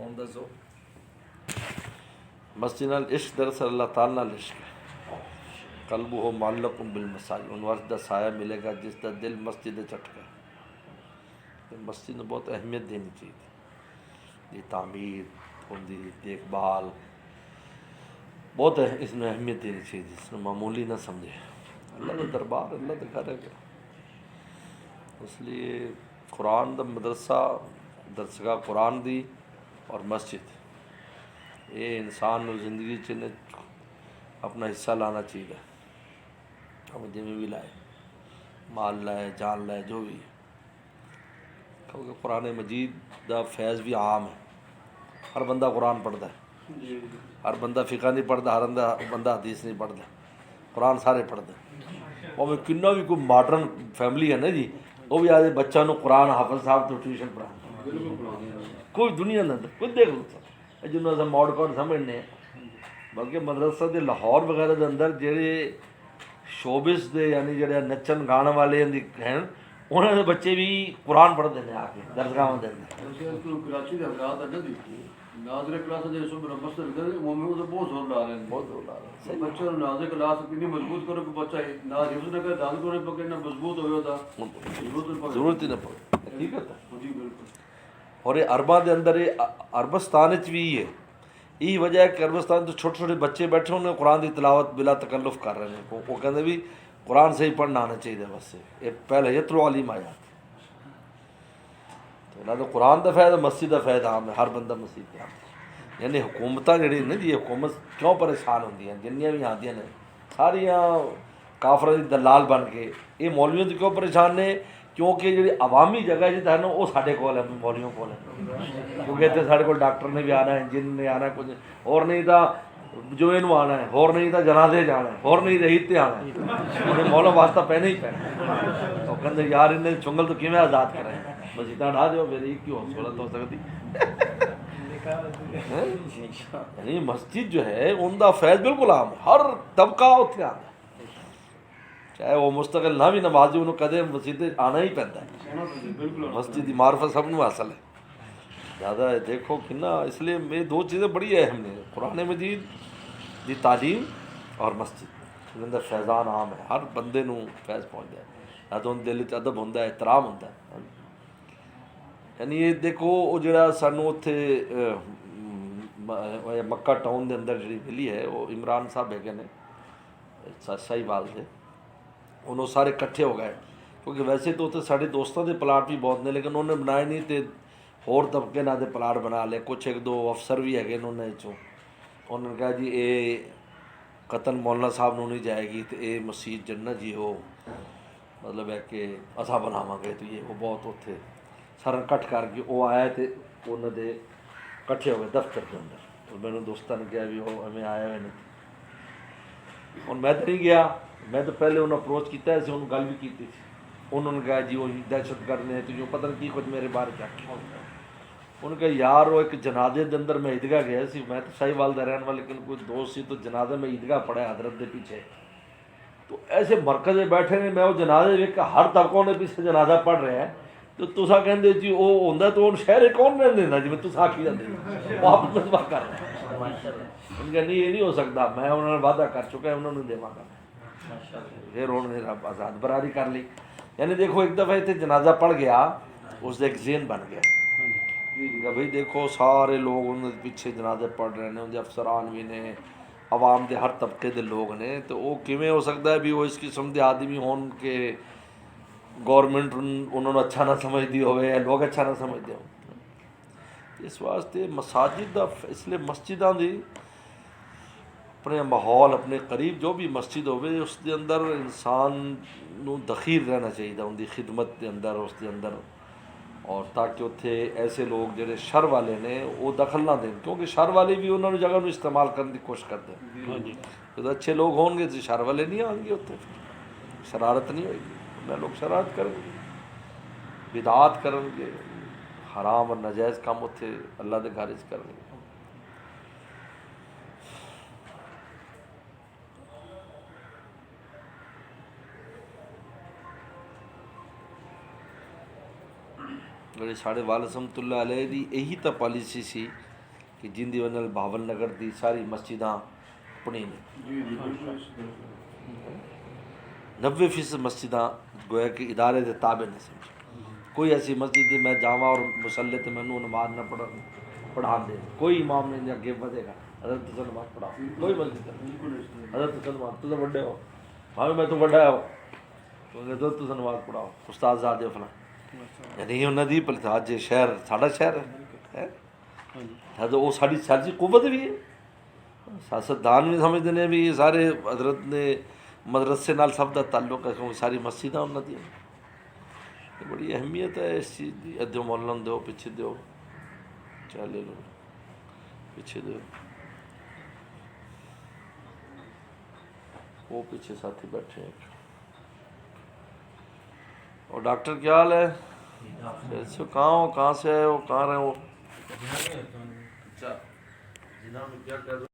ਹੁਣ ਦੱਸੋ मस्जिद नाल इश्क दरअसल अल्लाह ताला नाल इश्क है। कल्ब हो मुअल्लक़ुन बिल मसाजिद, उन वर्ष का साया मिलेगा जिसका दिल मस्जिद चटका। तो मस्जिद में बहुत अहमियत देनी चाहिए, ये तामीर उनकी देखभाल बहुत है, इसमें अहमियत देनी चाहिए, जिसमें मामूली ना समझे। अल्लाह का दरबार, अल्लाह का घर है, इसलिए कुरान का मदरसा, दरसगाह कुरान दी और मस्जिद, ये इंसान को जिंदगी च अपना हिस्सा लाना चाहिए। हम जिमें भी लाए, माल लाए, जान लाए, जो भी है, क्योंकि कुरान मजीद का फैज़ भी आम है। हर बंदा कुरान पढ़ता है, हर बंदा फ़िक़ह नहीं पढ़ता, हर बंदा हदीस नहीं पढ़ता, कुरान सारे पढ़ते हैं। और मैं किन्ना भी कोई मॉडर्न फैमिली है ना जी, वो भी आदे बच्चा कुरान हाफिज़ साहब तो ट्यूशन पढ़ा, कोई दुनिया ना कोई देख लो जिन्होंने अस मॉड कॉड समझने, बल्कि मदरसा के लाहौर वगैरह के अंदर जेडे शोबिस दे यानी जेडे नचन गाने वाले हैं, उन्होंने बच्चे भी कुरान पढ़ते हैं आके दरगाह के अंदर। कराची के हालात है जी, नाज़रे क्लास दे सुबह मस्जिद गए वो में तो बहुत जोर ला रहे हैं, बहुत जोर ला रहे हैं। सही बच्चे नाज़रे क्लास इतनी मजबूत करो कि बच्चा ना हिफ्ज़ न करे, दाल को पकड़े ना मजबूत हो जाता, जरूरत ही ना पड़े, हकीकत है। जी बिल्कुल। और ये अरबा के अंदर, ये अरबस्तान भी है, यही वजह है कि अरबस्तान तो छोटे छोटे बच्चे बैठे उन्हें कुरान की तिलावत बिला तकल्लुफ़ कर रहे हैं। वो कहते भी कुरान से ही पढ़ना आना चाहिए, बस ये पहले यत्रो अलीम आया तो ना, तो कुरान का फ़ायदा मस्जिद का फ़ायदा आम है, हर बंदा मस्जिद पे आता है। यानी हुकूमत जी ने जी, हुकूमत क्यों परेशान होंगी, जिन्नियां भी आदि ने सारिया काफर की दलाल बन के, ये मौलवियों तो क्यों परेशान ने, क्योंकि जी अवामी जगह जितना है ना वो साढ़े को है, मौलवियों को है, क्योंकि इतने साढ़े को डॉक्टर ने भी आना है, जिन ने आना है, कुछ और नहीं था जो इनू आना है, होर नहीं था जनाजे जाना है, होर नहीं रही ते आना है, उन्हें मौलव वास्ता पैना ही पैना। तो कहते यार इन्हें चुंगल तो किमें आज़ाद करें, मस्जिद ढा दो, फिर क्यों सहूलत हो सकती। यानी मस्जिद जो है उनका फैज़ बिल्कुल आम है, हर तबका उत्थे आता है, चाहे वो मुस्तकिल ना भी नमाजी उन्होंने कदे मस्जिद आना ही पैंता है। मस्जिद की मार्फत सब नूं हासिल है ज़्यादा है। देखो किन्ना, इसलिए ये दो चीज़ें बड़ी अहम ने, कुरान मजीद की तालीम और मस्जिद, अंदर फैज़ान आम है, हर बंदे नूं फैज़ पहुँचता है, ना तो दिल च अदब होंदा है, एहतराम होंदा है। यानी ये देखो वो जड़ा सानू उत्थे मक्का टाउन के अंदर जी मिली है, वो इमरान साहब है ने साहीवाल से, उन्होंने सारे इकट्ठे हो गए, क्योंकि वैसे तो उत्थे साढ़े दोस्तों के प्लाट भी बहुत ने, लेकिन उन्होंने बनाए नहीं, तो होर तबके ना दे प्लाट बना ले, कुछ एक दो अफसर भी है उन्होंने चों, उन्होंने कहा जी ये कतन मौलाना साहब नूं नहीं जाएगी, तो ये मस्जिद जन्नत जी हो, मतलब है कि असा बनावांगे, तो ये वो बहुत उत्थे सारा इकट्ठ करके वो आया, तो उन्होंने इकट्ठे हो गए दफ्तर के अंदर, तो मैंने दोस्तों ने कहा भी वो हमें आए हुए नहीं, और मैं तो नहीं गया, मैं तो पहले उन्हें अप्रोच किया, उन्होंने गल भी की थी, उन्होंने कहा जी वो दहशत गर्द ने, तो यूँ पता नहीं की कुछ मेरे बारे क्या, उन्होंने कहा यार वो एक जनाजे के अंदर मैं ईदगाह गया सी, मैं तो साहीवाल का रहने वाला, लेकिन कोई दोस्त सी, तो जनाजे में ईदगाह पड़ा हजरत के पीछे, तो ऐसे मरकज में बैठे ने, मैं वो जनाजे वेख के हर तबकों ने पीछे जनाजा पढ़ रहे हैं, तो तुसा कहते जी वो होंदा तो उन शहर कौन रहने देना, जिमें तुसा आखी जाते वो आप मजबा कर रहे हैं, उनका नहीं ये नहीं हो सकता, मैं उन्होंने वादा कर चुका है, उन्होंने देवागा, फिर उन्होंने आज़ाद बरारी कर ली। यानी देखो एक दफ़ा इतने जनाजा पड़ गया, उसका एक ज़हन बन गया कि भाई देखो सारे लोग उन्होंने पीछे जनाजे पढ़ रहे हैं, उनके अफसरान भी ने, आवाम के हर तबके के लोग ने, तो वो किमें हो सकता है भी वो इस किस्म के आदमी हो के गौरमेंट उन्होंने अच्छा ना समझती हो, लोग अच्छा ना समझते हो। इस वास्ते मसाजिद का, इसलिए मस्जिदों की अपने माहौल अपने करीब जो भी मस्जिद हो उसके अंदर इंसान नूं दखील रहना चाहिए, उनकी खिदमत के अंदर, उसके अंदर, और ताकि उत्थे ऐसे लोग जो शर वाले ने वो दखल ना दें, क्योंकि शर वाले भी उन्होंने जगह में इस्तेमाल करने की कोशिश करते हैं। तो अच्छे लोग होंगे तो शर वाले नहीं आएंगे, उत्थे शरारत नहीं होगी, ना लोग शरारत करेंगे, बिदात करेंगे, हराम और नाजायज़ काम उत्थे अल्लाह के घर च करेंगे। ਜਿਹੜੇ ਸਾਡੇ ਵਾਲਿਦ रहमतुल्लाह अलैह दी यही तो पॉलिसी सी कि जिंदी वनल भावन नगर दी सारी मस्जिदां अपनी ने। जी जी बिल्कुल 90% मस्जिदां गोया कि इदारे के ताबे ने समझो। कोई ऐसी मस्जिद मैं जावा और मुसल्ले तो मैनू नमाज न पढ़ा दे, कोई इमाम नहीं अगे बढ़ेगा हजरत तुम नमाज पढ़ाओ, कोई मस्जिद नहीं। हजरत तुम नमाज तुम बड़े हो, भावे मैं तो बड़ा हो, तो तुम नमाज पढ़ाओ उस्ताद ज़ादे फला, यानी उन्होंने अज शहर साड़ा शहर है तो वो साड़ी सियासी कुवत भी है। सियासतदान भी समझते हैं भी ये सारे हजरत ने मदरसे नाल सब का ताल्लुक है, क्योंकि सारी मस्जिदां उन्होंने बड़ी अहमियत है इस चीज़ की। अद्धो मोलन दो पिछे दो, चले लो पिछे दो, वो पीछे साथी बैठे हैं। और डॉक्टर क्या हाल है? कहाँ हो, कहाँ से आए हो, कहाँ रहे हो? अच्छा जिना में क्या कर